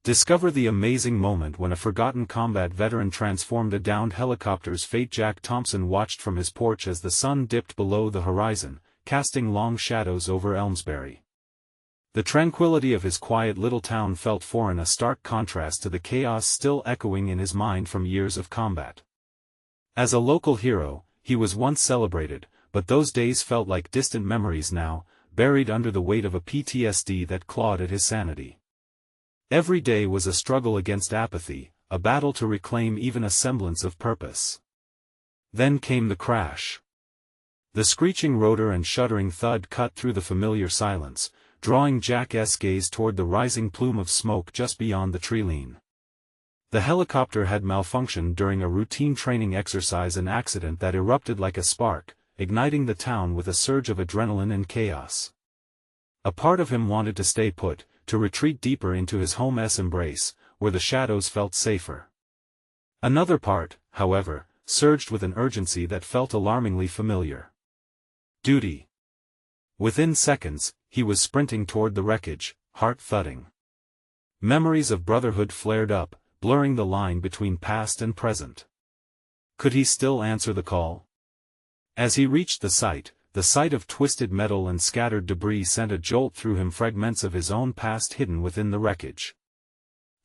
Discover the amazing moment when a forgotten combat veteran transformed a downed helicopter's fate. Jack Thompson watched from his porch as the sun dipped below the horizon, casting long shadows over Elmsbury. The tranquility of his quiet little town felt foreign, a stark contrast to the chaos still echoing in his mind from years of combat. As a local hero, he was once celebrated, but those days felt like distant memories now, buried under the weight of a PTSD that clawed at his sanity. Every day was a struggle against apathy, a battle to reclaim even a semblance of purpose. Then came the crash. The screeching rotor and shuddering thud cut through the familiar silence, drawing Jack's gaze toward the rising plume of smoke just beyond the tree-line. The helicopter had malfunctioned during a routine training exercise, an accident that erupted like a spark, igniting the town with a surge of adrenaline and chaos. A part of him wanted to stay put, to retreat deeper into his home's embrace, where the shadows felt safer. Another part, however, surged with an urgency that felt alarmingly familiar. Duty. Within seconds, he was sprinting toward the wreckage, heart thudding. Memories of brotherhood flared up, blurring the line between past and present. Could he still answer the call? As he reached the sight of twisted metal and scattered debris sent a jolt through him, fragments of his own past hidden within the wreckage.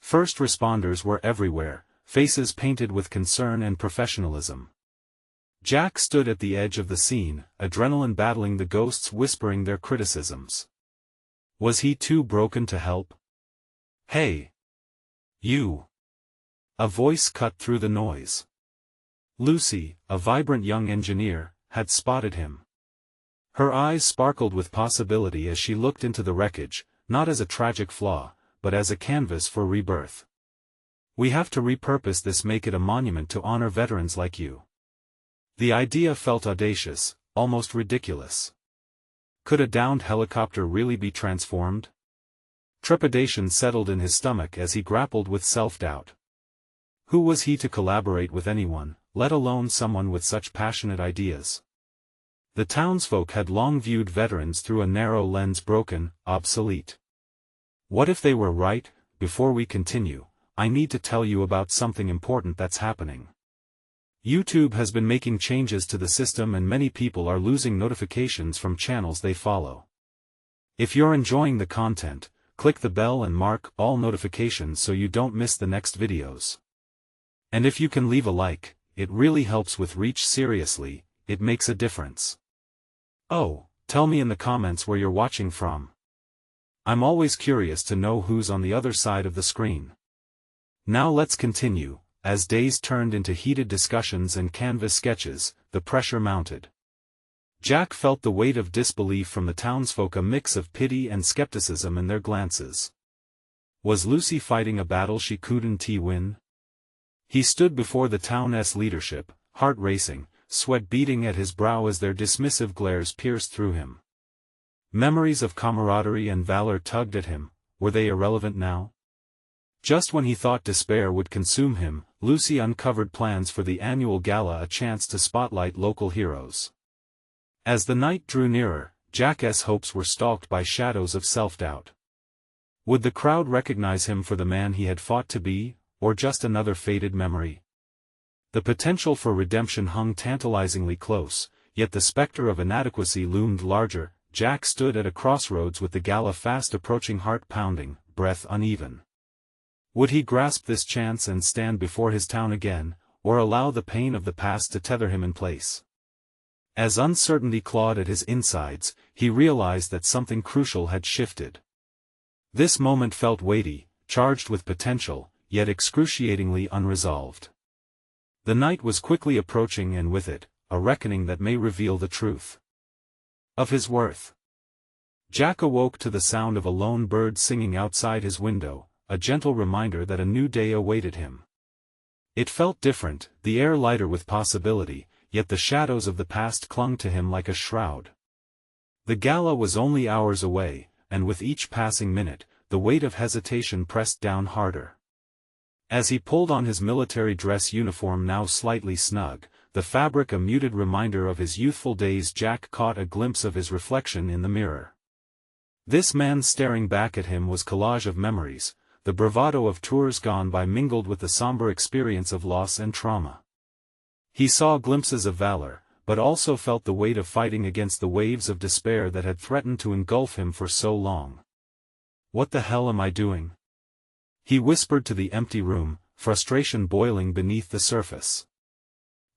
First responders were everywhere, faces painted with concern and professionalism. Jack stood at the edge of the scene, adrenaline battling the ghosts whispering their criticisms. Was he too broken to help? "Hey! You!" A voice cut through the noise. Lucy, a vibrant young engineer, had spotted him. Her eyes sparkled with possibility as she looked into the wreckage, not as a tragic flaw, but as a canvas for rebirth. "We have to repurpose this, make it a monument to honor veterans like you." The idea felt audacious, almost ridiculous. Could a downed helicopter really be transformed? Trepidation settled in his stomach as he grappled with self-doubt. Who was he to collaborate with anyone, let alone someone with such passionate ideas? The townsfolk had long viewed veterans through a narrow lens, broken, obsolete. What if they were right? Before we continue, I need to tell you about something important that's happening. YouTube has been making changes to the system and many people are losing notifications from channels they follow. If you're enjoying the content, click the bell and mark all notifications so you don't miss the next videos. And if you can leave a like, it really helps with reach. Seriously, it makes a difference. Oh, tell me in the comments where you're watching from. I'm always curious to know who's on the other side of the screen. Now let's continue. As days turned into heated discussions and canvas sketches, the pressure mounted. Jack felt the weight of disbelief from the townsfolk, a mix of pity and skepticism in their glances. Was Lucy fighting a battle she couldn't win? He stood before the town's leadership, heart racing, sweat beading at his brow as their dismissive glares pierced through him. Memories of camaraderie and valor tugged at him. Were they irrelevant now? Just when he thought despair would consume him, Lucy uncovered plans for the annual gala, a chance to spotlight local heroes. As the night drew nearer, Jack's hopes were stalked by shadows of self-doubt. Would the crowd recognize him for the man he had fought to be, or just another faded memory? The potential for redemption hung tantalizingly close, yet the specter of inadequacy loomed larger. Jack stood at a crossroads with the gala fast approaching, heart pounding, breath uneven. Would he grasp this chance and stand before his town again, or allow the pain of the past to tether him in place? As uncertainty clawed at his insides, he realized that something crucial had shifted. This moment felt weighty, charged with potential, yet excruciatingly unresolved. The night was quickly approaching, and with it, a reckoning that may reveal the truth of his worth. Jack awoke to the sound of a lone bird singing outside his window, a gentle reminder that a new day awaited him. It felt different, the air lighter with possibility, yet the shadows of the past clung to him like a shroud. The gala was only hours away, and with each passing minute, the weight of hesitation pressed down harder. As he pulled on his military dress uniform, now slightly snug, the fabric a muted reminder of his youthful days, Jack caught a glimpse of his reflection in the mirror. This man staring back at him was a collage of memories, the bravado of tours gone by mingled with the somber experience of loss and trauma. He saw glimpses of valor, but also felt the weight of fighting against the waves of despair that had threatened to engulf him for so long. "What the hell am I doing?" he whispered to the empty room, frustration boiling beneath the surface.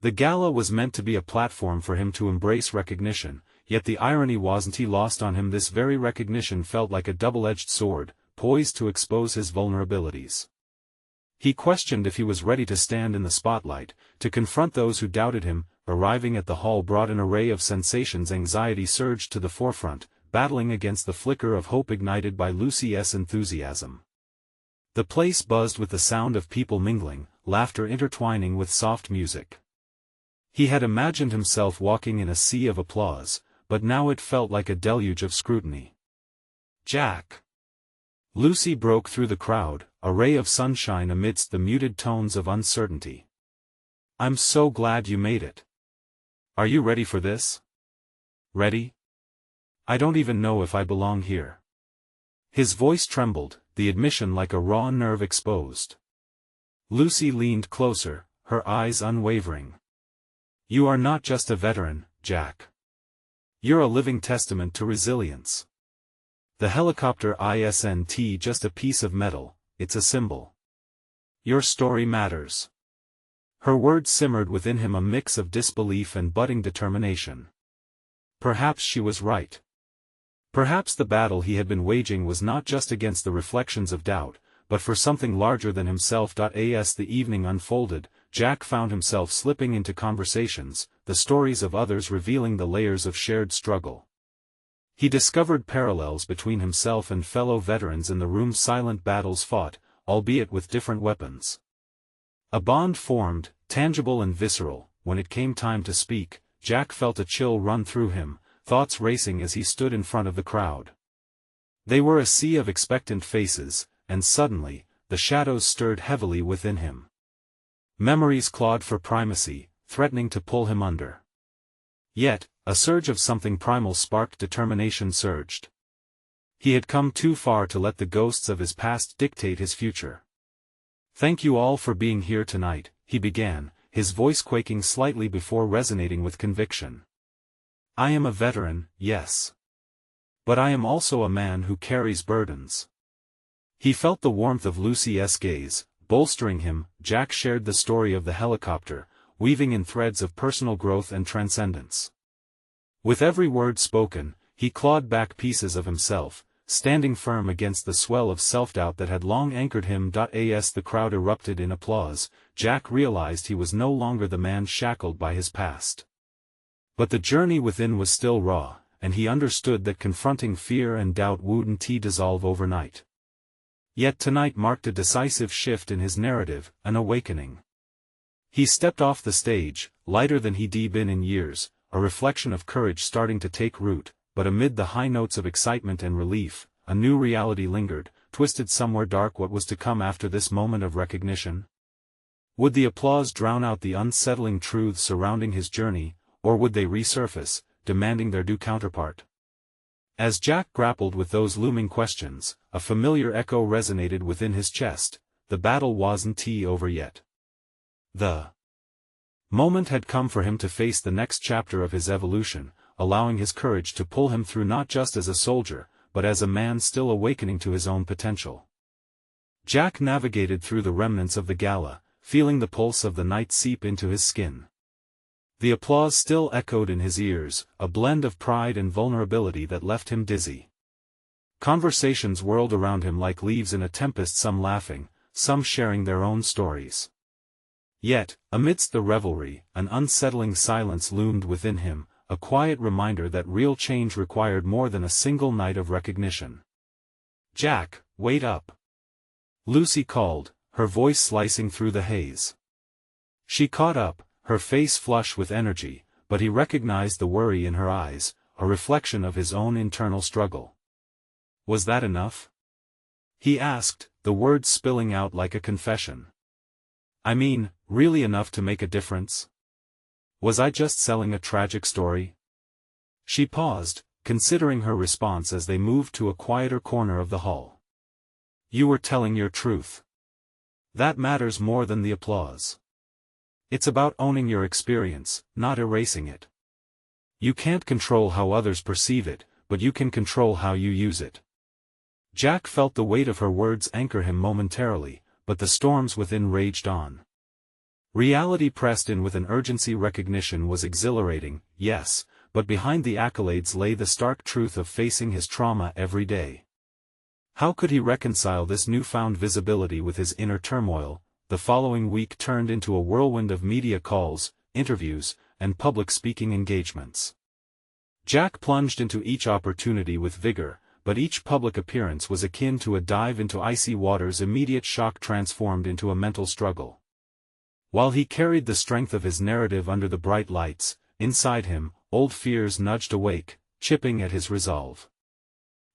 The gala was meant to be a platform for him to embrace recognition, yet the irony wasn't lost on him. This very recognition felt like a double-edged sword, poised to expose his vulnerabilities. He questioned if he was ready to stand in the spotlight, to confront those who doubted him. Arriving at the hall brought an array of sensations. Anxiety surged to the forefront, battling against the flicker of hope ignited by Lucy's enthusiasm. The place buzzed with the sound of people mingling, laughter intertwining with soft music. He had imagined himself walking in a sea of applause, but now it felt like a deluge of scrutiny. "Jack!" Lucy broke through the crowd, a ray of sunshine amidst the muted tones of uncertainty. "I'm so glad you made it. Are you ready for this?" "Ready? I don't even know if I belong here." His voice trembled, the admission like a raw nerve exposed. Lucy leaned closer, her eyes unwavering. "You are not just a veteran, Jack. You're a living testament to resilience. The helicopter isn't just a piece of metal, it's a symbol. Your story matters." Her words simmered within him, a mix of disbelief and budding determination. Perhaps she was right. Perhaps the battle he had been waging was not just against the reflections of doubt, but for something larger than himself. As the evening unfolded, Jack found himself slipping into conversations, the stories of others revealing the layers of shared struggle. He discovered parallels between himself and fellow veterans in the room's silent battles fought, albeit with different weapons. A bond formed, tangible and visceral. When it came time to speak, Jack felt a chill run through him, thoughts racing as he stood in front of the crowd. They were a sea of expectant faces, and suddenly, the shadows stirred heavily within him. Memories clawed for primacy, threatening to pull him under. Yet, a surge of something primal sparked determination surged. He had come too far to let the ghosts of his past dictate his future. "Thank you all for being here tonight," he began, his voice quaking slightly before resonating with conviction. "I am a veteran, yes. But I am also a man who carries burdens." He felt the warmth of Lucy's gaze, bolstering him. Jack shared the story of the helicopter, weaving in threads of personal growth and transcendence. With every word spoken, he clawed back pieces of himself, standing firm against the swell of self-doubt that had long anchored him. As the crowd erupted in applause, Jack realized he was no longer the man shackled by his past. But the journey within was still raw, and he understood that confronting fear and doubt wouldn't dissolve overnight. Yet tonight marked a decisive shift in his narrative, an awakening. He stepped off the stage, lighter than he'd been in years, a reflection of courage starting to take root, but amid the high notes of excitement and relief, a new reality lingered, twisted somewhere dark. What was to come after this moment of recognition? Would the applause drown out the unsettling truths surrounding his journey, or would they resurface, demanding their due counterpart? As Jack grappled with those looming questions, a familiar echo resonated within his chest: the battle wasn't over yet. The moment had come for him to face the next chapter of his evolution, allowing his courage to pull him through, not just as a soldier, but as a man still awakening to his own potential. Jack navigated through the remnants of the gala, feeling the pulse of the night seep into his skin. The applause still echoed in his ears, a blend of pride and vulnerability that left him dizzy. Conversations whirled around him like leaves in a tempest, some laughing, some sharing their own stories. Yet, amidst the revelry, an unsettling silence loomed within him, a quiet reminder that real change required more than a single night of recognition. "Jack, wait up!" Lucy called, her voice slicing through the haze. She caught up, her face flush with energy, but he recognized the worry in her eyes, a reflection of his own internal struggle. "Was that enough?" he asked, the words spilling out like a confession. "I mean, really enough to make a difference? Was I just selling a tragic story?" She paused, considering her response as they moved to a quieter corner of the hall. You were telling your truth. That matters more than the applause. It's about owning your experience, not erasing it. You can't control how others perceive it, but you can control how you use it. Jack felt the weight of her words anchor him momentarily, but the storms within raged on. Reality pressed in with an urgency. Recognition was exhilarating, yes, but behind the accolades lay the stark truth of facing his trauma every day. How could he reconcile this newfound visibility with his inner turmoil? The following week turned into a whirlwind of media calls, interviews, and public speaking engagements. Jack plunged into each opportunity with vigor, but each public appearance was akin to a dive into icy waters. Immediate shock transformed into a mental struggle. While he carried the strength of his narrative under the bright lights, inside him, old fears nudged awake, chipping at his resolve.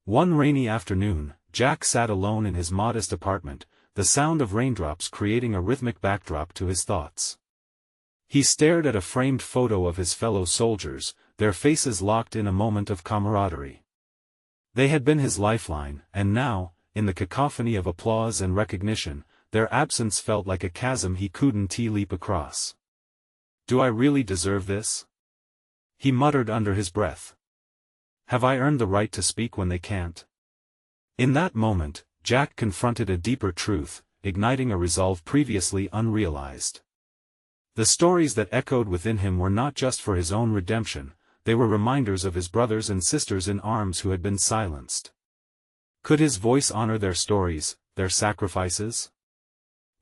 One rainy afternoon, Jack sat alone in his modest apartment, the sound of raindrops creating a rhythmic backdrop to his thoughts. He stared at a framed photo of his fellow soldiers, their faces locked in a moment of camaraderie. They had been his lifeline, and now, in the cacophony of applause and recognition, their absence felt like a chasm he couldn't leap across. "Do I really deserve this?" he muttered under his breath. "Have I earned the right to speak when they can't?" In that moment, Jack confronted a deeper truth, igniting a resolve previously unrealized. The stories that echoed within him were not just for his own redemption, they were reminders of his brothers and sisters in arms who had been silenced. Could his voice honor their stories, their sacrifices?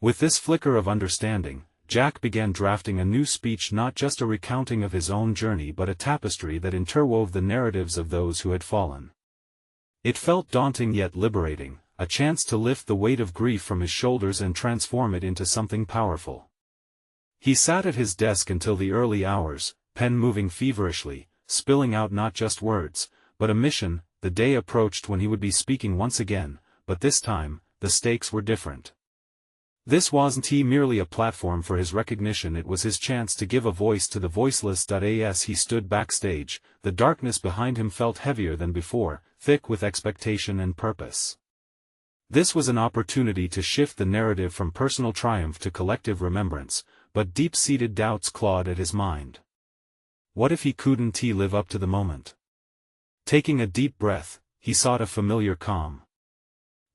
With this flicker of understanding, Jack began drafting a new speech, not just a recounting of his own journey but a tapestry that interwove the narratives of those who had fallen. It felt daunting yet liberating, a chance to lift the weight of grief from his shoulders and transform it into something powerful. He sat at his desk until the early hours, pen moving feverishly, spilling out not just words, but a mission. The day approached when he would be speaking once again, but this time, the stakes were different. This wasn't merely a platform for his recognition, it was his chance to give a voice to the voiceless. As he stood backstage, the darkness behind him felt heavier than before, thick with expectation and purpose. This was an opportunity to shift the narrative from personal triumph to collective remembrance, but deep-seated doubts clawed at his mind. What if he couldn't live up to the moment? Taking a deep breath, he sought a familiar calm.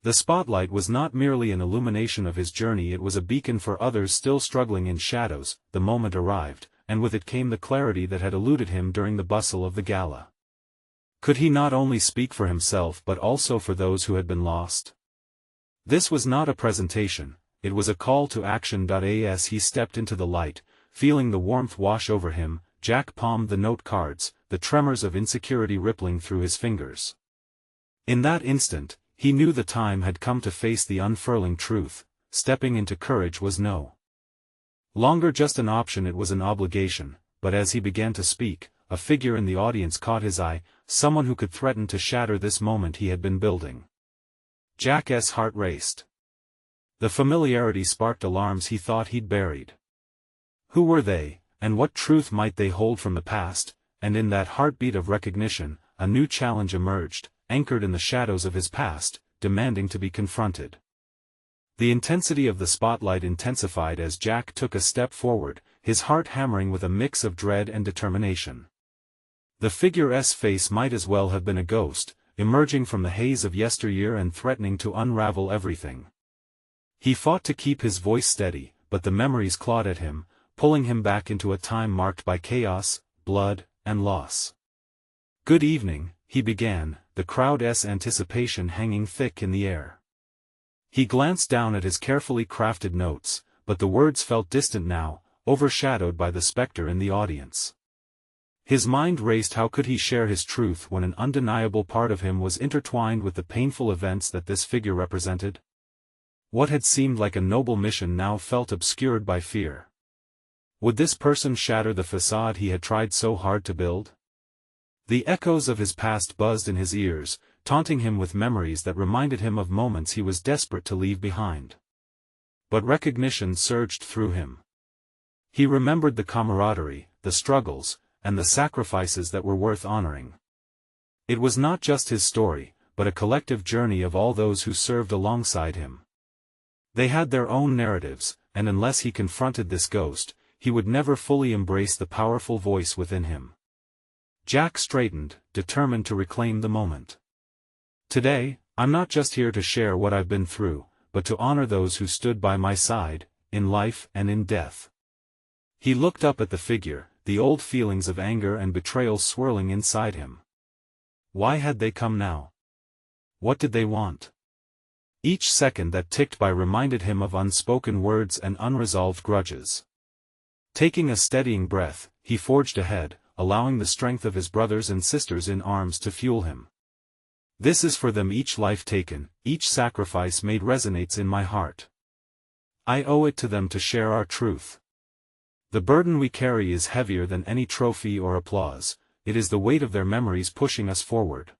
The spotlight was not merely an illumination of his journey, it was a beacon for others still struggling in shadows. The moment arrived, and with it came the clarity that had eluded him during the bustle of the gala. Could he not only speak for himself but also for those who had been lost? This was not a presentation, it was a call to action. As he stepped into the light, feeling the warmth wash over him, Jack palmed the note cards, the tremors of insecurity rippling through his fingers. In that instant, he knew the time had come to face the unfurling truth. Stepping into courage was no longer just an option, it was an obligation. But as he began to speak, a figure in the audience caught his eye, someone who could threaten to shatter this moment he had been building. Jack's heart raced. The familiarity sparked alarms he thought he'd buried. Who were they, and what truth might they hold from the past? And in that heartbeat of recognition, a new challenge emerged, anchored in the shadows of his past, demanding to be confronted. The intensity of the spotlight intensified as Jack took a step forward, his heart hammering with a mix of dread and determination. The figure's face might as well have been a ghost, emerging from the haze of yesteryear and threatening to unravel everything. He fought to keep his voice steady, but the memories clawed at him, pulling him back into a time marked by chaos, blood, and loss. "Good evening," he began, the crowd's anticipation hanging thick in the air. He glanced down at his carefully crafted notes, but the words felt distant now, overshadowed by the specter in the audience. His mind raced. How could he share his truth when an undeniable part of him was intertwined with the painful events that this figure represented? What had seemed like a noble mission now felt obscured by fear. Would this person shatter the facade he had tried so hard to build? The echoes of his past buzzed in his ears, taunting him with memories that reminded him of moments he was desperate to leave behind. But recognition surged through him. He remembered the camaraderie, the struggles, and the sacrifices that were worth honoring. It was not just his story, but a collective journey of all those who served alongside him. They had their own narratives, and unless he confronted this ghost, he would never fully embrace the powerful voice within him. Jack straightened, determined to reclaim the moment. Today, I'm not just here to share what I've been through, but to honor those who stood by my side, in life and in death. He looked up at the figure, the old feelings of anger and betrayal swirling inside him. Why had they come now? What did they want? Each second that ticked by reminded him of unspoken words and unresolved grudges. Taking a steadying breath, he forged ahead, allowing the strength of his brothers and sisters in arms to fuel him. This is for them. Each life taken, each sacrifice made resonates in my heart. I owe it to them to share our truth. The burden we carry is heavier than any trophy or applause, it is the weight of their memories pushing us forward.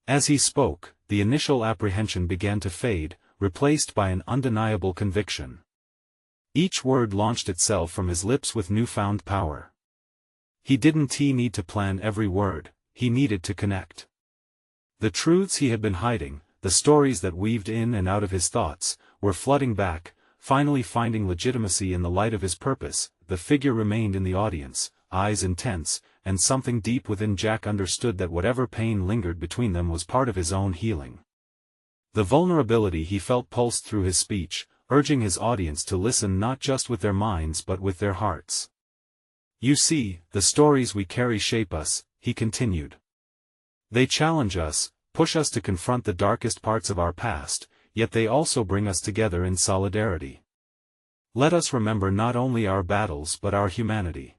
As he spoke, the initial apprehension began to fade, replaced by an undeniable conviction. Each word launched itself from his lips with newfound power. He didn't need to plan every word, he needed to connect. The truths he had been hiding, the stories that weaved in and out of his thoughts, were flooding back, finally finding legitimacy in the light of his purpose. The figure remained in the audience, eyes intense, and something deep within Jack understood that whatever pain lingered between them was part of his own healing. The vulnerability he felt pulsed through his speech, urging his audience to listen not just with their minds but with their hearts. You see, the stories we carry shape us, he continued. They challenge us, push us to confront the darkest parts of our past, yet they also bring us together in solidarity. Let us remember not only our battles but our humanity.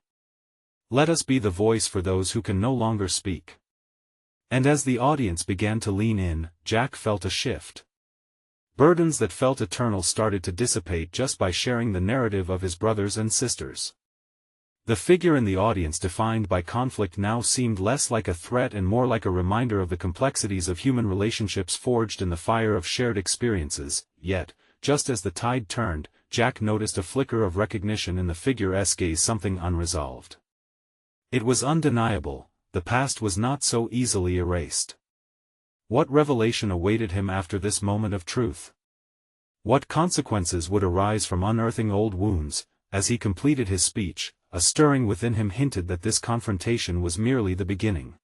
Let us be the voice for those who can no longer speak. And as the audience began to lean in, Jack felt a shift. Burdens that felt eternal started to dissipate just by sharing the narrative of his brothers and sisters. The figure in the audience defined by conflict now seemed less like a threat and more like a reminder of the complexities of human relationships forged in the fire of shared experiences. Yet, just as the tide turned, Jack noticed a flicker of recognition in the figure's gaze, something unresolved. It was undeniable, the past was not so easily erased. What revelation awaited him after this moment of truth? What consequences would arise from unearthing old wounds? As he completed his speech, a stirring within him hinted that this confrontation was merely the beginning.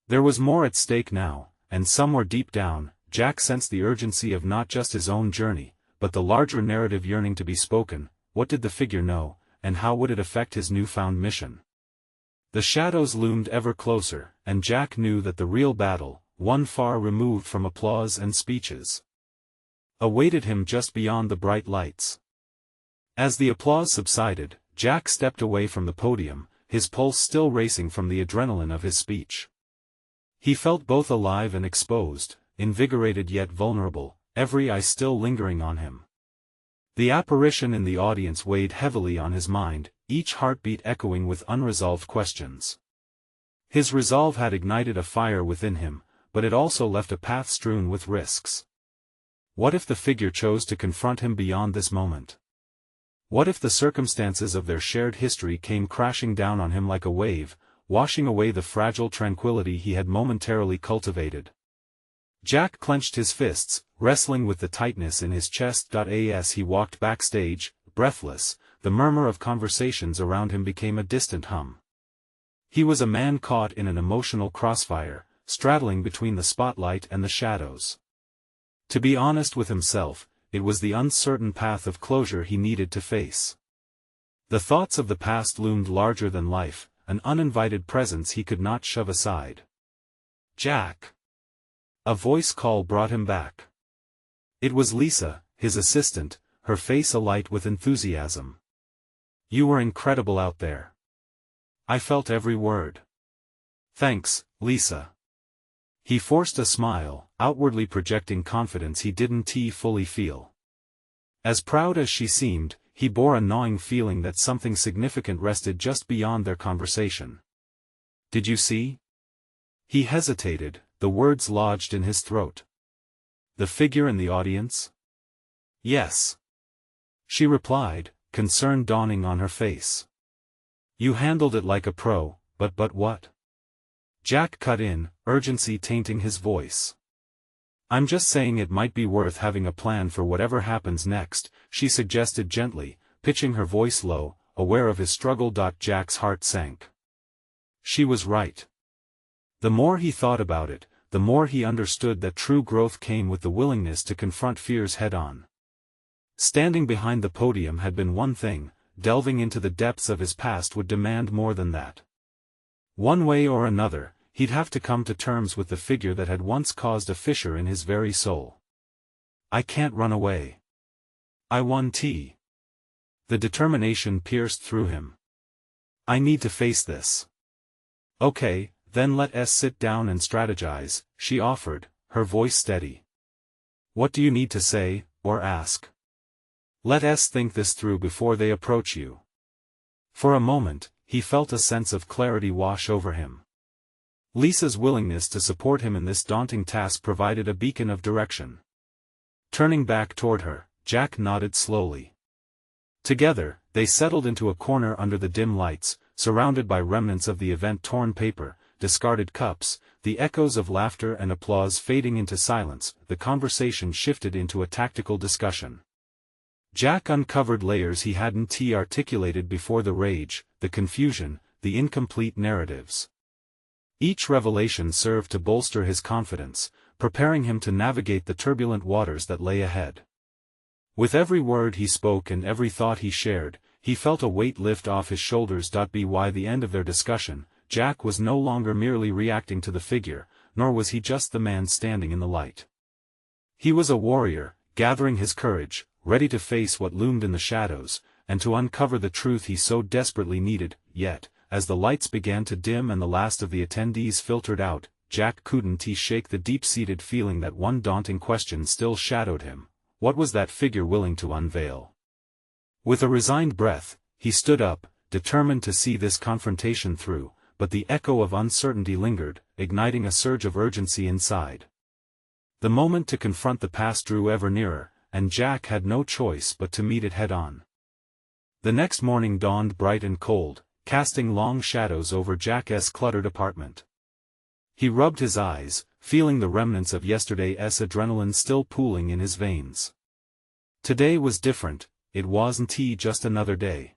There was more at stake now, and somewhere deep down, Jack sensed the urgency of not just his own journey, but the larger narrative yearning to be spoken. What did the figure know, and how would it affect his newfound mission? The shadows loomed ever closer, and Jack knew that the real battle, one far removed from applause and speeches, awaited him just beyond the bright lights. As the applause subsided, Jack stepped away from the podium, his pulse still racing from the adrenaline of his speech. He felt both alive and exposed, invigorated yet vulnerable, every eye still lingering on him. The apparition in the audience weighed heavily on his mind, each heartbeat echoing with unresolved questions. His resolve had ignited a fire within him, but it also left a path strewn with risks. What if the figure chose to confront him beyond this moment? What if the circumstances of their shared history came crashing down on him like a wave, washing away the fragile tranquility he had momentarily cultivated? Jack clenched his fists, wrestling with the tightness in his chest. As he walked backstage, breathless, the murmur of conversations around him became a distant hum. He was a man caught in an emotional crossfire, straddling between the spotlight and the shadows. To be honest with himself, it was the uncertain path of closure he needed to face. The thoughts of the past loomed larger than life, an uninvited presence he could not shove aside. Jack! A voice call brought him back. It was Lisa, his assistant, her face alight with enthusiasm. You were incredible out there. I felt every word. Thanks, Lisa. He forced a smile, outwardly projecting confidence he didn't fully feel. As proud as she seemed, he bore a gnawing feeling that something significant rested just beyond their conversation. Did you see? He hesitated, the words lodged in his throat. The figure in the audience? Yes. She replied, concern dawning on her face. You handled it like a pro, but what? Jack cut in, urgency tainting his voice. I'm just saying it might be worth having a plan for whatever happens next, she suggested gently, pitching her voice low, aware of his struggle. Jack's heart sank. She was right. The more he thought about it, the more he understood that true growth came with the willingness to confront fears head-on. Standing behind the podium had been one thing, delving into the depths of his past would demand more than that. One way or another, he'd have to come to terms with the figure that had once caused a fissure in his very soul. I can't run away. I won T. The determination pierced through him. I need to face this. Okay, then let us sit down and strategize, she offered, her voice steady. What do you need to say, or ask? Let us think this through before they approach you. For a moment, he felt a sense of clarity wash over him. Lisa's willingness to support him in this daunting task provided a beacon of direction. Turning back toward her, Jack nodded slowly. Together, they settled into a corner under the dim lights, surrounded by remnants of the event: torn paper, discarded cups, the echoes of laughter and applause fading into silence. The conversation shifted into a tactical discussion. Jack uncovered layers he hadn't articulated before: the rage, the confusion, the incomplete narratives. Each revelation served to bolster his confidence, preparing him to navigate the turbulent waters that lay ahead. With every word he spoke and every thought he shared, he felt a weight lift off his shoulders. By the end of their discussion, Jack was no longer merely reacting to the figure, nor was he just the man standing in the light. He was a warrior, gathering his courage, ready to face what loomed in the shadows, and to uncover the truth he so desperately needed. Yet, as the lights began to dim and the last of the attendees filtered out, Jack couldn't shake the deep-seated feeling that one daunting question still shadowed him: what was that figure willing to unveil? With a resigned breath, he stood up, determined to see this confrontation through, but the echo of uncertainty lingered, igniting a surge of urgency inside. The moment to confront the past drew ever nearer, and Jack had no choice but to meet it head-on. The next morning dawned bright and cold, casting long shadows over Jack's cluttered apartment. He rubbed his eyes, feeling the remnants of yesterday's adrenaline still pooling in his veins. Today was different. It wasn't just another day.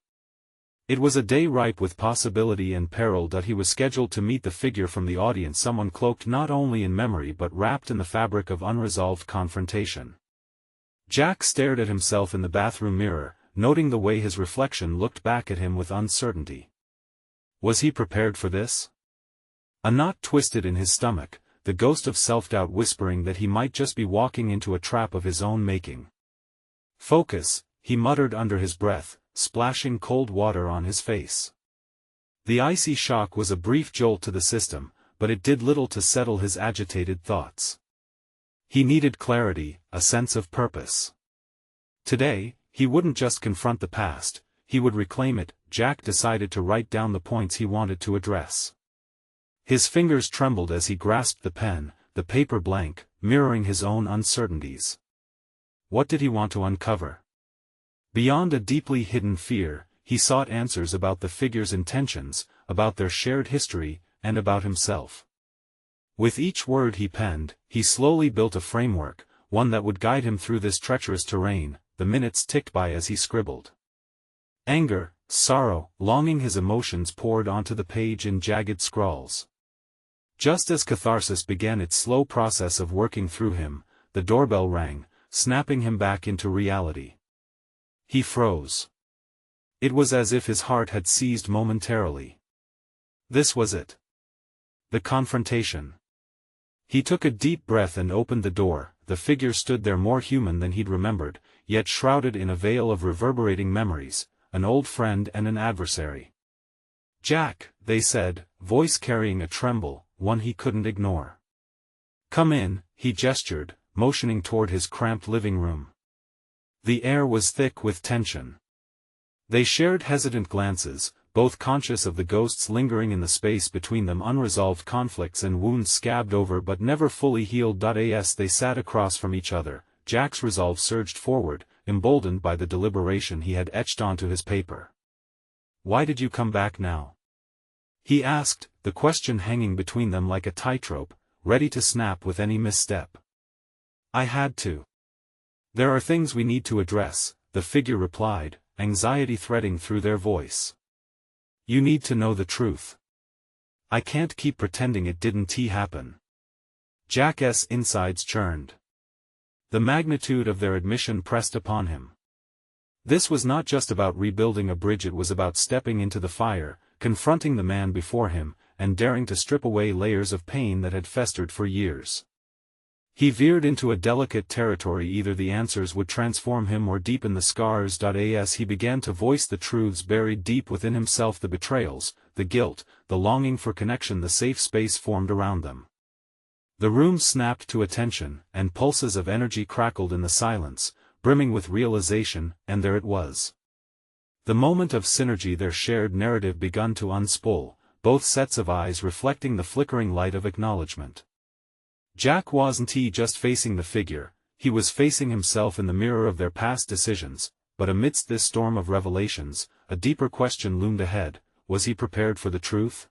It was a day ripe with possibility and peril. He was scheduled to meet the figure from the audience, someone cloaked not only in memory but wrapped in the fabric of unresolved confrontation. Jack stared at himself in the bathroom mirror, noting the way his reflection looked back at him with uncertainty. Was he prepared for this? A knot twisted in his stomach, the ghost of self-doubt whispering that he might just be walking into a trap of his own making. Focus, he muttered under his breath, splashing cold water on his face. The icy shock was a brief jolt to the system, but it did little to settle his agitated thoughts. He needed clarity, a sense of purpose. Today, he wouldn't just confront the past, he would reclaim it. Jack decided to write down the points he wanted to address. His fingers trembled as he grasped the pen, the paper blank, mirroring his own uncertainties. What did he want to uncover? Beyond a deeply hidden fear, he sought answers about the figure's intentions, about their shared history, and about himself. With each word he penned, he slowly built a framework, one that would guide him through this treacherous terrain. The minutes ticked by as he scribbled. Anger, sorrow, longing, his emotions poured onto the page in jagged scrawls. Just as catharsis began its slow process of working through him, the doorbell rang, snapping him back into reality. He froze. It was as if his heart had seized momentarily. This was it. The confrontation. He took a deep breath and opened the door. The figure stood there, more human than he'd remembered, yet shrouded in a veil of reverberating memories, an old friend and an adversary. Jack, they said, voice carrying a tremble, one he couldn't ignore. Come in, he gestured, motioning toward his cramped living room. The air was thick with tension. They shared hesitant glances, both conscious of the ghosts lingering in the space between them, unresolved conflicts and wounds scabbed over but never fully healed. As they sat across from each other, Jack's resolve surged forward, emboldened by the deliberation he had etched onto his paper. Why did you come back now? He asked, the question hanging between them like a tightrope, ready to snap with any misstep. I had to. There are things we need to address, the figure replied, anxiety threading through their voice. You need to know the truth. I can't keep pretending it didn't happen. Jack's insides churned. The magnitude of their admission pressed upon him. This was not just about rebuilding a bridge, it was about stepping into the fire, confronting the man before him, and daring to strip away layers of pain that had festered for years. He veered into a delicate territory: either the answers would transform him or deepen the scars. As he began to voice the truths buried deep within himself, the betrayals, the guilt, the longing for connection, the safe space formed around them. The room snapped to attention, and pulses of energy crackled in the silence, brimming with realization, and there it was. The moment of synergy, their shared narrative begun to unspool, both sets of eyes reflecting the flickering light of acknowledgement. Jack wasn't just facing the figure, he was facing himself in the mirror of their past decisions, but amidst this storm of revelations, a deeper question loomed ahead: was he prepared for the truth?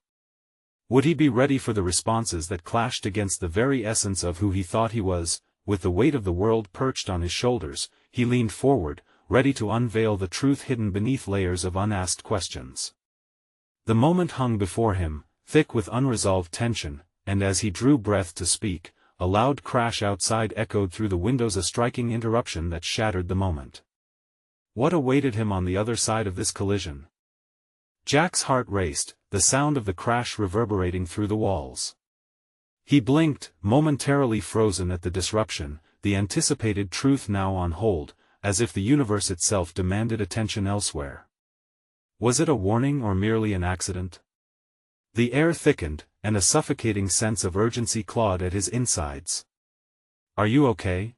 Would he be ready for the responses that clashed against the very essence of who he thought he was? With the weight of the world perched on his shoulders, he leaned forward, ready to unveil the truth hidden beneath layers of unasked questions. The moment hung before him, thick with unresolved tension, and as he drew breath to speak, a loud crash outside echoed through the windows, a striking interruption that shattered the moment. What awaited him on the other side of this collision? Jack's heart raced, the sound of the crash reverberating through the walls. He blinked, momentarily frozen at the disruption, the anticipated truth now on hold, as if the universe itself demanded attention elsewhere. Was it a warning or merely an accident? The air thickened, and a suffocating sense of urgency clawed at his insides. Are you okay?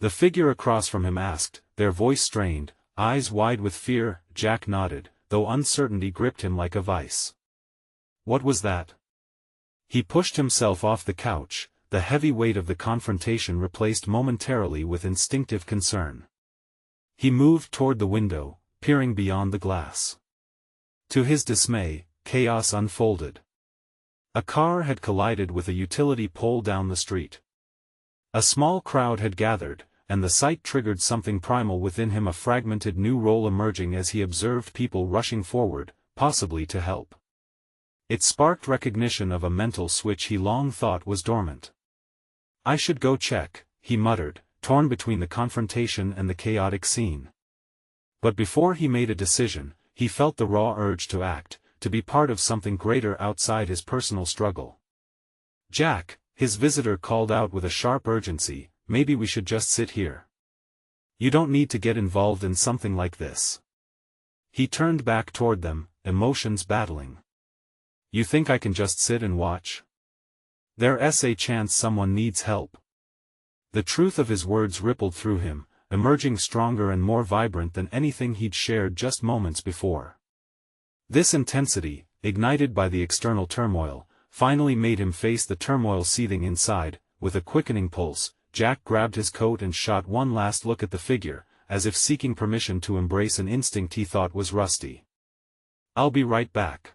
The figure across from him asked, their voice strained, eyes wide with fear. Jack nodded, though uncertainty gripped him like a vice. What was that? He pushed himself off the couch, the heavy weight of the confrontation replaced momentarily with instinctive concern. He moved toward the window, peering beyond the glass. To his dismay, chaos unfolded. A car had collided with a utility pole down the street. A small crowd had gathered, and the sight triggered something primal within him, a fragmented new role emerging as he observed people rushing forward, possibly to help. It sparked recognition of a mental switch he long thought was dormant. I should go check, he muttered, torn between the confrontation and the chaotic scene. But before he made a decision, he felt the raw urge to act, to be part of something greater outside his personal struggle. Jack, his visitor called out with a sharp urgency, maybe we should just sit here. You don't need to get involved in something like this. He turned back toward them, emotions battling. You think I can just sit and watch? There's a chance someone needs help. The truth of his words rippled through him, emerging stronger and more vibrant than anything he'd shared just moments before. This intensity, ignited by the external turmoil, finally made him face the turmoil seething inside. With a quickening pulse, Jack grabbed his coat and shot one last look at the figure, as if seeking permission to embrace an instinct he thought was rusty. I'll be right back.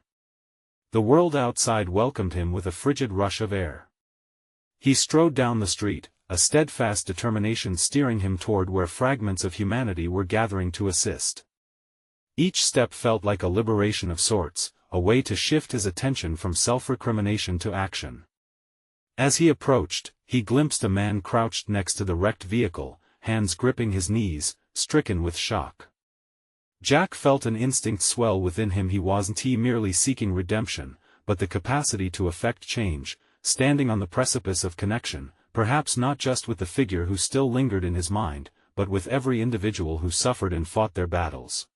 The world outside welcomed him with a frigid rush of air. He strode down the street, a steadfast determination steering him toward where fragments of humanity were gathering to assist. Each step felt like a liberation of sorts, a way to shift his attention from self-recrimination to action. As he approached, he glimpsed a man crouched next to the wrecked vehicle, hands gripping his knees, stricken with shock. Jack felt an instinct swell within him. He wasn't merely seeking redemption, but the capacity to effect change, standing on the precipice of connection, perhaps not just with the figure who still lingered in his mind, but with every individual who suffered and fought their battles.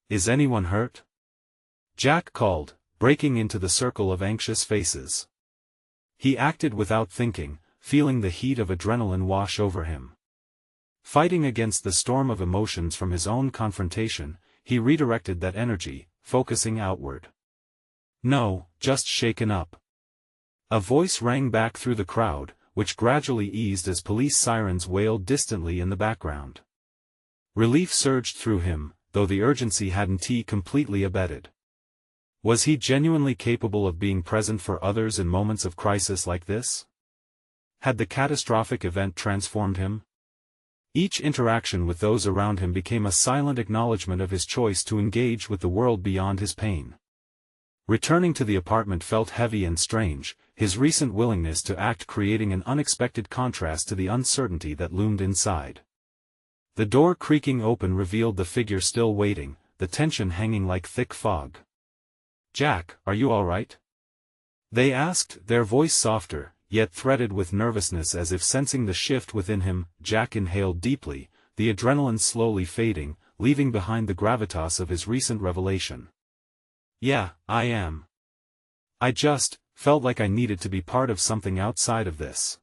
Is anyone hurt? Jack called, breaking into the circle of anxious faces. He acted without thinking, feeling the heat of adrenaline wash over him. Fighting against the storm of emotions from his own confrontation, he redirected that energy, focusing outward. No, just shaken up. A voice rang back through the crowd, which gradually eased as police sirens wailed distantly in the background. Relief surged through him, though the urgency hadn't completely abated. Was he genuinely capable of being present for others in moments of crisis like this? Had the catastrophic event transformed him? Each interaction with those around him became a silent acknowledgement of his choice to engage with the world beyond his pain. Returning to the apartment felt heavy and strange, his recent willingness to act creating an unexpected contrast to the uncertainty that loomed inside. The door creaking open revealed the figure still waiting, the tension hanging like thick fog. "Jack, are you all right?" they asked, their voice softer, yet threaded with nervousness as if sensing the shift within him. Jack inhaled deeply, the adrenaline slowly fading, leaving behind the gravitas of his recent revelation. "Yeah, I am. I just felt like I needed to be part of something outside of this."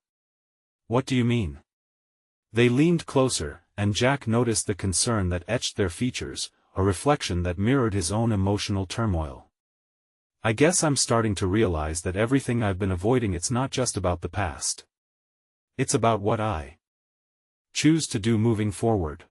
"What do you mean?" They leaned closer, and Jack noticed the concern that etched their features, a reflection that mirrored his own emotional turmoil. "I guess I'm starting to realize that everything I've been avoiding, it's not just about the past. It's about what I choose to do moving forward."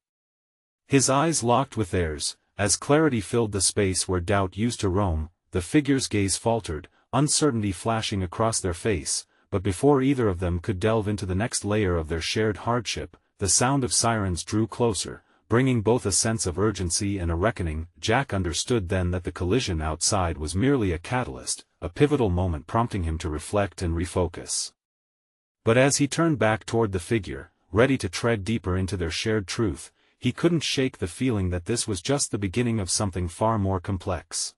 His eyes locked with theirs, as clarity filled the space where doubt used to roam. The figure's gaze faltered, uncertainty flashing across their face, but before either of them could delve into the next layer of their shared hardship, the sound of sirens drew closer, bringing both a sense of urgency and a reckoning. Jack understood then that the collision outside was merely a catalyst, a pivotal moment prompting him to reflect and refocus. But as he turned back toward the figure, ready to tread deeper into their shared truth, he couldn't shake the feeling that this was just the beginning of something far more complex.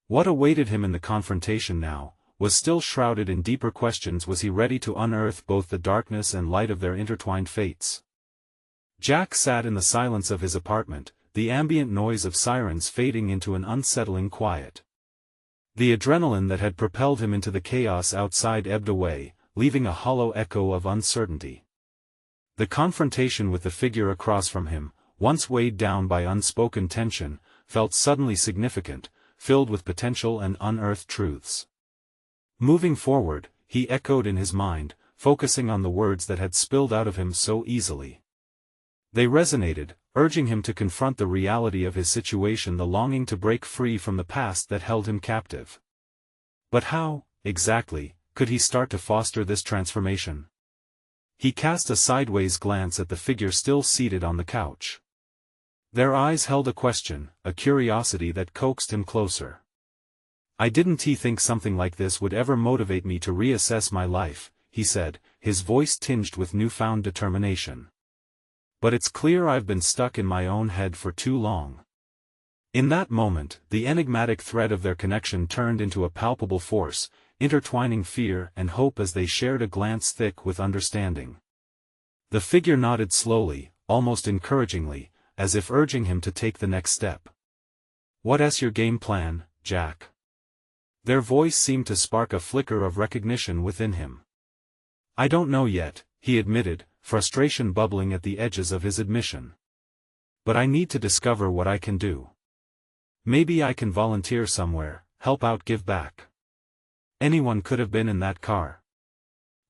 What awaited him in the confrontation now was still shrouded in deeper questions. Was he ready to unearth both the darkness and light of their intertwined fates? Jack sat in the silence of his apartment, the ambient noise of sirens fading into an unsettling quiet. The adrenaline that had propelled him into the chaos outside ebbed away, leaving a hollow echo of uncertainty. The confrontation with the figure across from him, once weighed down by unspoken tension, felt suddenly significant, filled with potential and unearthed truths. Moving forward, he echoed in his mind, focusing on the words that had spilled out of him so easily. They resonated, urging him to confront the reality of his situation, the longing to break free from the past that held him captive. But how, exactly, could he start to foster this transformation? He cast a sideways glance at the figure still seated on the couch. Their eyes held a question, a curiosity that coaxed him closer. "I didn't think something like this would ever motivate me to reassess my life," he said, his voice tinged with newfound determination. "But it's clear I've been stuck in my own head for too long." In that moment, the enigmatic thread of their connection turned into a palpable force, intertwining fear and hope as they shared a glance thick with understanding. The figure nodded slowly, almost encouragingly, as if urging him to take the next step. "What's your game plan, Jack?" Their voice seemed to spark a flicker of recognition within him. "I don't know yet," he admitted, frustration bubbling at the edges of his admission. "But I need to discover what I can do. Maybe I can volunteer somewhere, help out, give back. Anyone could have been in that car."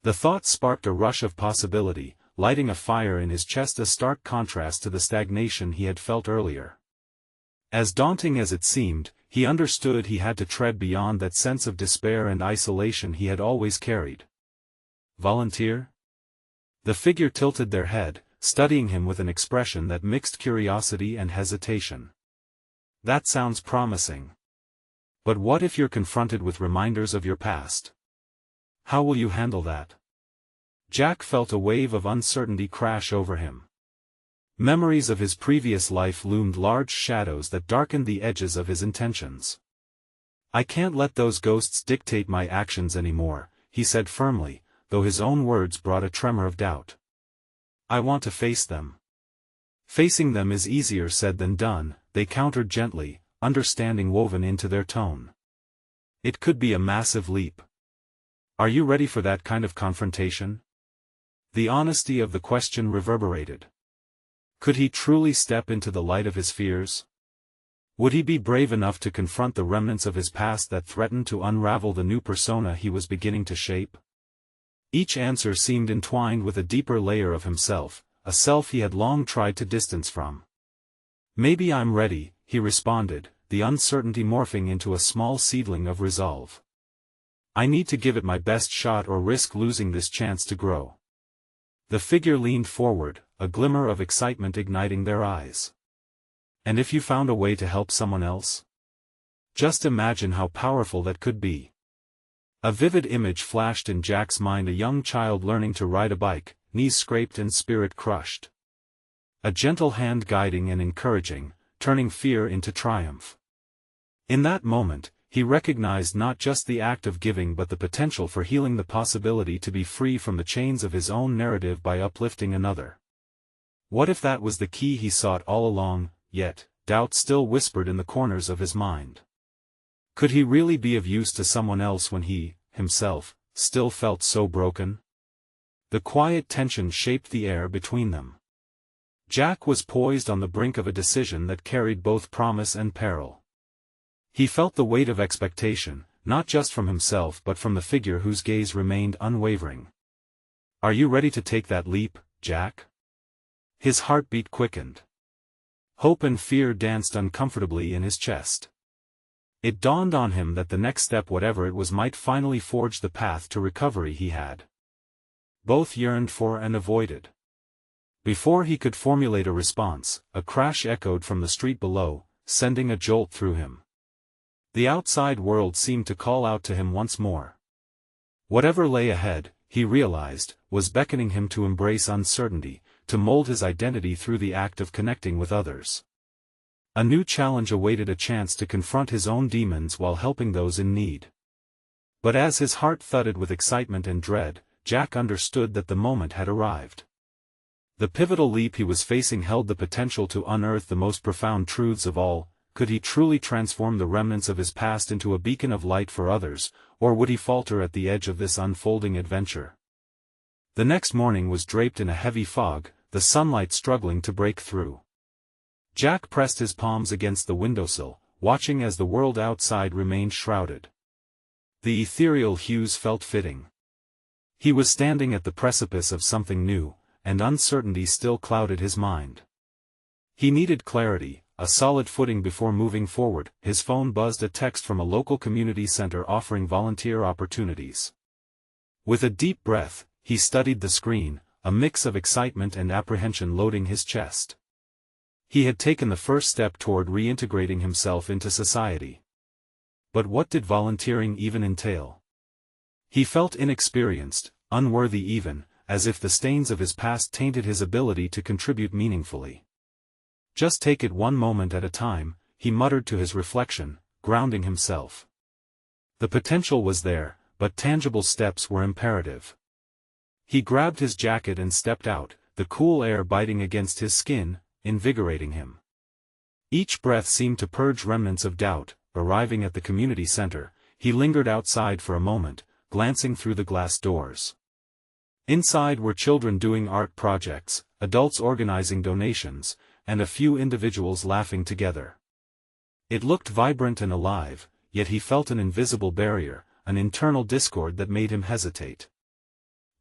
The thought sparked a rush of possibility, lighting a fire in his chest, a stark contrast to the stagnation he had felt earlier. As daunting as it seemed, he understood he had to tread beyond that sense of despair and isolation he had always carried. "Volunteer?" The figure tilted their head, studying him with an expression that mixed curiosity and hesitation. "That sounds promising. But what if you're confronted with reminders of your past? How will you handle that?" Jack felt a wave of uncertainty crash over him. Memories of his previous life loomed large shadows that darkened the edges of his intentions. "I can't let those ghosts dictate my actions anymore," he said firmly, though his own words brought a tremor of doubt. "I want to face them." "Facing them is easier said than done," they countered gently, understanding woven into their tone. "It could be a massive leap. Are you ready for that kind of confrontation?" The honesty of the question reverberated. Could he truly step into the light of his fears? Would he be brave enough to confront the remnants of his past that threatened to unravel the new persona he was beginning to shape? Each answer seemed entwined with a deeper layer of himself, a self he had long tried to distance from. "Maybe I'm ready," he responded, the uncertainty morphing into a small seedling of resolve. I need to give it my best shot or risk losing this chance to grow. The figure leaned forward, a glimmer of excitement igniting their eyes. And if you found a way to help someone else? Just imagine how powerful that could be. A vivid image flashed in Jack's mind: a young child learning to ride a bike, knees scraped and spirit crushed. A gentle hand guiding and encouraging, turning fear into triumph. In that moment, he recognized not just the act of giving but the potential for healing, the possibility to be free from the chains of his own narrative by uplifting another. What if that was the key he sought all along? Yet, doubt still whispered in the corners of his mind. Could he really be of use to someone else when he, himself, still felt so broken? The quiet tension shaped the air between them. Jack was poised on the brink of a decision that carried both promise and peril. He felt the weight of expectation, not just from himself but from the figure whose gaze remained unwavering. "Are you ready to take that leap, Jack?" His heartbeat quickened. Hope and fear danced uncomfortably in his chest. It dawned on him that the next step, whatever it was, might finally forge the path to recovery he had both yearned for and avoided. Before he could formulate a response, a crash echoed from the street below, sending a jolt through him. The outside world seemed to call out to him once more. Whatever lay ahead, he realized, was beckoning him to embrace uncertainty, to mold his identity through the act of connecting with others. A new challenge awaited, a chance to confront his own demons while helping those in need. But as his heart thudded with excitement and dread, Jack understood that the moment had arrived. The pivotal leap he was facing held the potential to unearth the most profound truths of all. Could he truly transform the remnants of his past into a beacon of light for others, or would he falter at the edge of this unfolding adventure? The next morning was draped in a heavy fog, the sunlight struggling to break through. Jack pressed his palms against the windowsill, watching as the world outside remained shrouded. The ethereal hues felt fitting. He was standing at the precipice of something new, and uncertainty still clouded his mind. He needed clarity, a solid footing before moving forward. His phone buzzed, a text from a local community center offering volunteer opportunities. With a deep breath, he studied the screen, a mix of excitement and apprehension loading his chest. He had taken the first step toward reintegrating himself into society. But what did volunteering even entail? He felt inexperienced, unworthy even, as if the stains of his past tainted his ability to contribute meaningfully. "Just take it one moment at a time," he muttered to his reflection, grounding himself. The potential was there, but tangible steps were imperative. He grabbed his jacket and stepped out, the cool air biting against his skin, invigorating him. Each breath seemed to purge remnants of doubt. Arriving at the community center, he lingered outside for a moment, glancing through the glass doors. Inside were children doing art projects, adults organizing donations, and a few individuals laughing together. It looked vibrant and alive, yet he felt an invisible barrier, an internal discord that made him hesitate.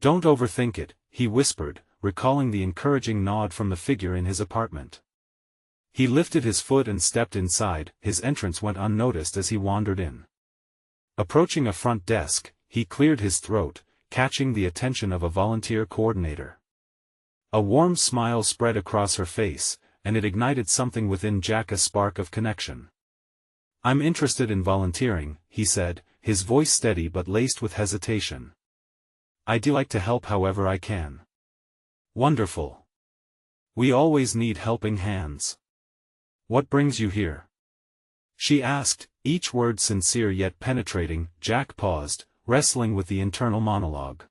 "Don't overthink it," he whispered, recalling the encouraging nod from the figure in his apartment. He lifted his foot and stepped inside. His entrance went unnoticed as he wandered in. Approaching a front desk, he cleared his throat, catching the attention of a volunteer coordinator. A warm smile spread across her face, and it ignited something within Jack, a spark of connection. "I'm interested in volunteering," he said, his voice steady but laced with hesitation. "I'd like to help however I can." "Wonderful. We always need helping hands. What brings you here?" she asked, each word sincere yet penetrating. Jack paused, wrestling with the internal monologue.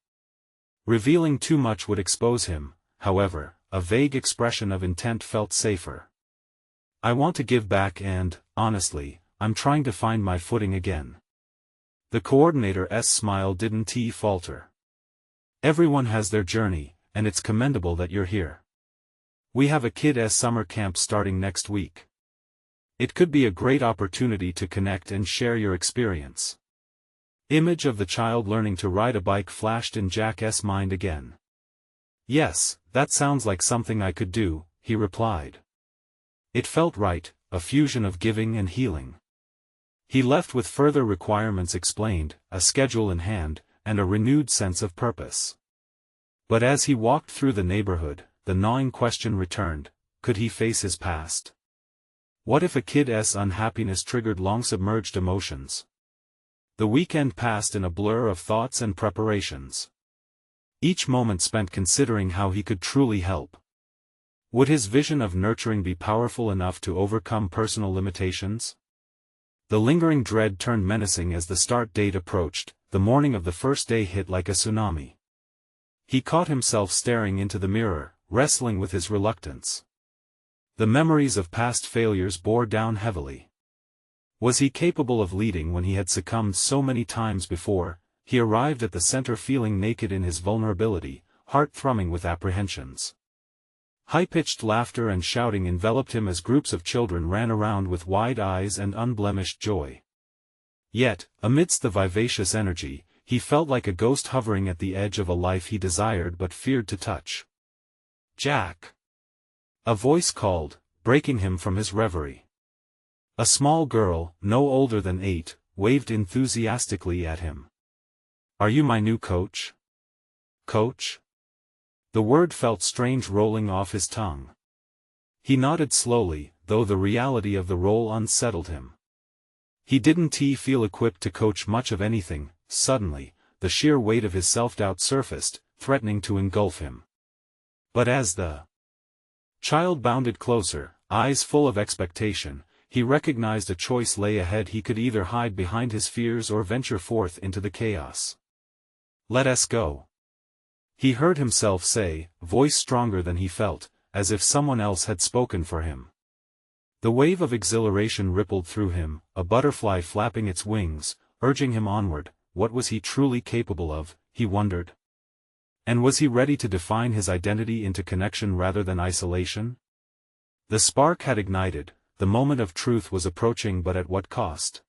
Revealing too much would expose him, however, a vague expression of intent felt safer. "I want to give back and, honestly, I'm trying to find my footing again." The coordinator's smile didn't falter. "Everyone has their journey, and it's commendable that you're here. We have a kid's summer camp starting next week. It could be a great opportunity to connect and share your experience." Image of the child learning to ride a bike flashed in Jack's mind again. "Yes, that sounds like something I could do," he replied. It felt right, a fusion of giving and healing. He left with further requirements explained, a schedule in hand, and a renewed sense of purpose. But as he walked through the neighborhood, the gnawing question returned: could he face his past? What if a kid's unhappiness triggered long-submerged emotions? The weekend passed in a blur of thoughts and preparations. Each moment spent considering how he could truly help. Would his vision of nurturing be powerful enough to overcome personal limitations? The lingering dread turned menacing as the start date approached. The morning of the first day hit like a tsunami. He caught himself staring into the mirror, wrestling with his reluctance. The memories of past failures bore down heavily. Was he capable of leading when he had succumbed so many times before? He arrived at the center feeling naked in his vulnerability, heart thrumming with apprehensions. High-pitched laughter and shouting enveloped him as groups of children ran around with wide eyes and unblemished joy. Yet, amidst the vivacious energy, he felt like a ghost hovering at the edge of a life he desired but feared to touch. "Jack!" A voice called, breaking him from his reverie. A small girl, no older than 8, waved enthusiastically at him. "Are you my new coach?" "Coach?" The word felt strange rolling off his tongue. He nodded slowly, though the reality of the role unsettled him. He didn't feel equipped to coach much of anything. Suddenly, the sheer weight of his self-doubt surfaced, threatening to engulf him. But as the child bounded closer, eyes full of expectation, he recognized a choice lay ahead. He could either hide behind his fears or venture forth into the chaos. "Let us go," he heard himself say, voice stronger than he felt, as if someone else had spoken for him. The wave of exhilaration rippled through him, a butterfly flapping its wings, urging him onward. What was he truly capable of, he wondered? And was he ready to define his identity into connection rather than isolation? The spark had ignited, the moment of truth was approaching, but at what cost?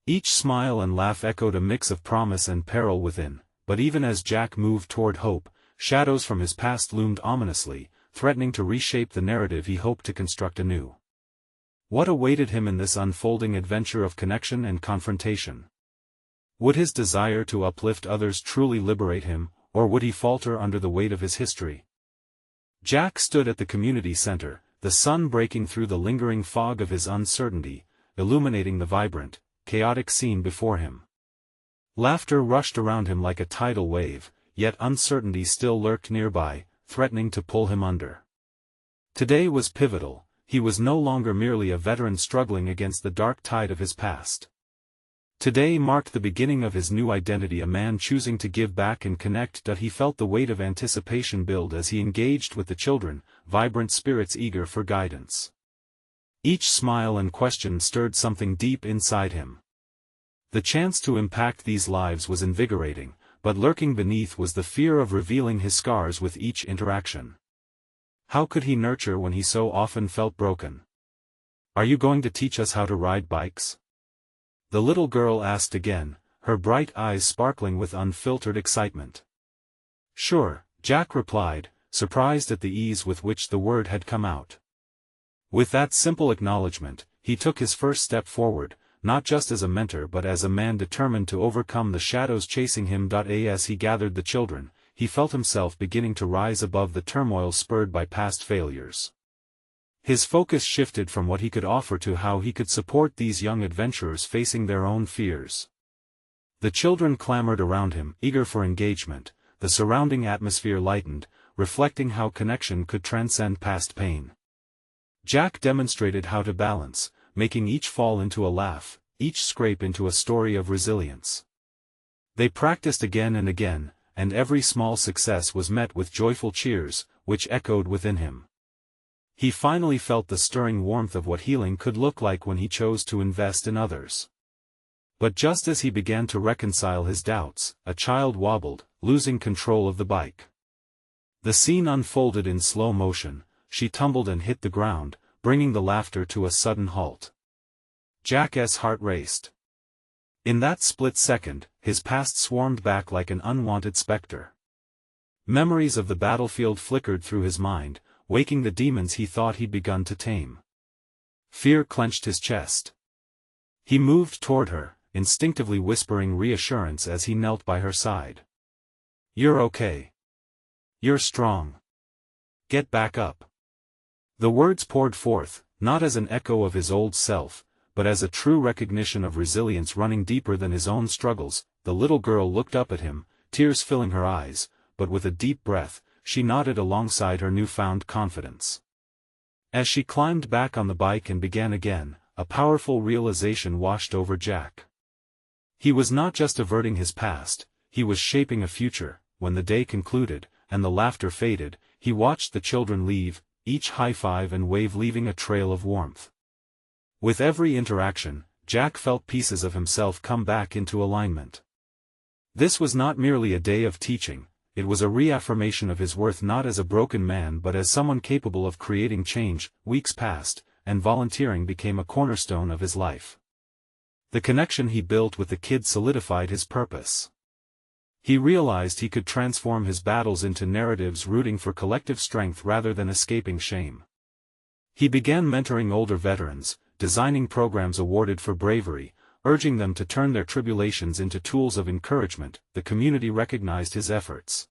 Each smile and laugh echoed a mix of promise and peril within, but even as Jack moved toward hope, shadows from his past loomed ominously, threatening to reshape the narrative he hoped to construct anew. What awaited him in this unfolding adventure of connection and confrontation? Would his desire to uplift others truly liberate him, or would he falter under the weight of his history? Jack stood at the community center, the sun breaking through the lingering fog of his uncertainty, illuminating the vibrant, chaotic scene before him. Laughter rushed around him like a tidal wave, yet uncertainty still lurked nearby, threatening to pull him under. Today was pivotal. He was no longer merely a veteran struggling against the dark tide of his past. Today marked the beginning of his new identity, a man choosing to give back and connect. He felt the weight of anticipation build as he engaged with the children, vibrant spirits eager for guidance. Each smile and question stirred something deep inside him. The chance to impact these lives was invigorating, but lurking beneath was the fear of revealing his scars with each interaction. How could he nurture when he so often felt broken? "Are you going to teach us how to ride bikes?" the little girl asked again, her bright eyes sparkling with unfiltered excitement. "Sure," Jack replied, surprised at the ease with which the word had come out. With that simple acknowledgement, he took his first step forward, not just as a mentor but as a man determined to overcome the shadows chasing him. As he gathered the children, he felt himself beginning to rise above the turmoil spurred by past failures. His focus shifted from what he could offer to how he could support these young adventurers facing their own fears. The children clamored around him, eager for engagement. The surrounding atmosphere lightened, reflecting how connection could transcend past pain. Jack demonstrated how to balance, making each fall into a laugh, each scrape into a story of resilience. They practiced again and again, and every small success was met with joyful cheers, which echoed within him. He finally felt the stirring warmth of what healing could look like when he chose to invest in others. But just as he began to reconcile his doubts, a child wobbled, losing control of the bike. The scene unfolded in slow motion. She tumbled and hit the ground, bringing the laughter to a sudden halt. Jack's heart raced. In that split second, his past swarmed back like an unwanted specter. Memories of the battlefield flickered through his mind, waking the demons he thought he'd begun to tame. Fear clenched his chest. He moved toward her, instinctively whispering reassurance as he knelt by her side. "You're okay. You're strong. Get back up." The words poured forth, not as an echo of his old self, but as a true recognition of resilience running deeper than his own struggles. The little girl looked up at him, tears filling her eyes, but with a deep breath, she nodded alongside her newfound confidence. As she climbed back on the bike and began again, a powerful realization washed over Jack. He was not just averting his past, he was shaping a future. When the day concluded, and the laughter faded, he watched the children leave, each high-five and wave leaving a trail of warmth. With every interaction, Jack felt pieces of himself come back into alignment. This was not merely a day of teaching, it was a reaffirmation of his worth not as a broken man but as someone capable of creating change. Weeks passed, and volunteering became a cornerstone of his life. The connection he built with the kids solidified his purpose. He realized he could transform his battles into narratives rooting for collective strength rather than escaping shame. He began mentoring older veterans, designing programs awarded for bravery, urging them to turn their tribulations into tools of encouragement. The community recognized his efforts.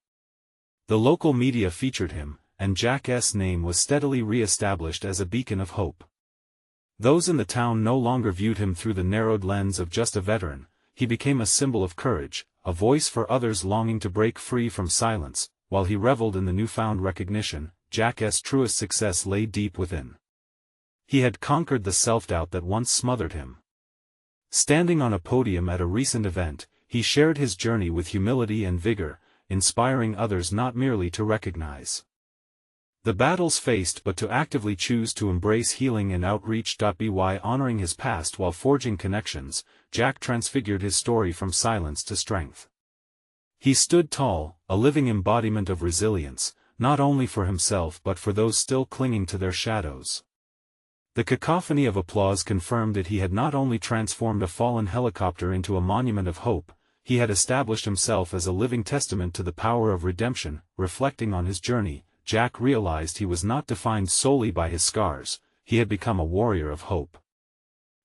The local media featured him, and Jack's name was steadily re-established as a beacon of hope. Those in the town no longer viewed him through the narrowed lens of just a veteran. He became a symbol of courage, a voice for others longing to break free from silence. While he reveled in the newfound recognition, Jack's truest success lay deep within. He had conquered the self-doubt that once smothered him. Standing on a podium at a recent event, he shared his journey with humility and vigor, inspiring others not merely to recognize the battles faced but to actively choose to embrace healing and outreach. By honoring his past while forging connections, Jack transfigured his story from silence to strength. He stood tall, a living embodiment of resilience, not only for himself but for those still clinging to their shadows. The cacophony of applause confirmed that he had not only transformed a fallen helicopter into a monument of hope, he had established himself as a living testament to the power of redemption. Reflecting on his journey, Jack realized he was not defined solely by his scars, he had become a warrior of hope.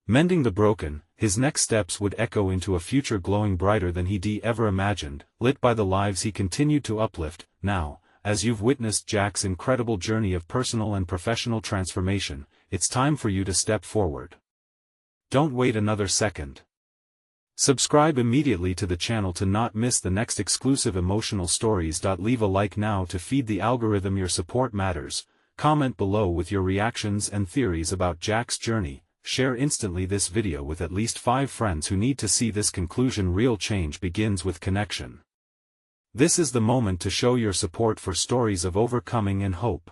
Mending the broken, his next steps would echo into a future glowing brighter than he'd ever imagined, lit by the lives he continued to uplift. Now, as you've witnessed Jack's incredible journey of personal and professional transformation, it's time for you to step forward. Don't wait another second. Subscribe immediately to the channel to not miss the next exclusive emotional stories. Leave a like now to feed the algorithm. Your support matters. Comment below with your reactions and theories about Jack's journey. Share instantly this video with at least 5 friends who need to see this conclusion. Real change begins with connection. This is the moment to show your support for stories of overcoming and hope.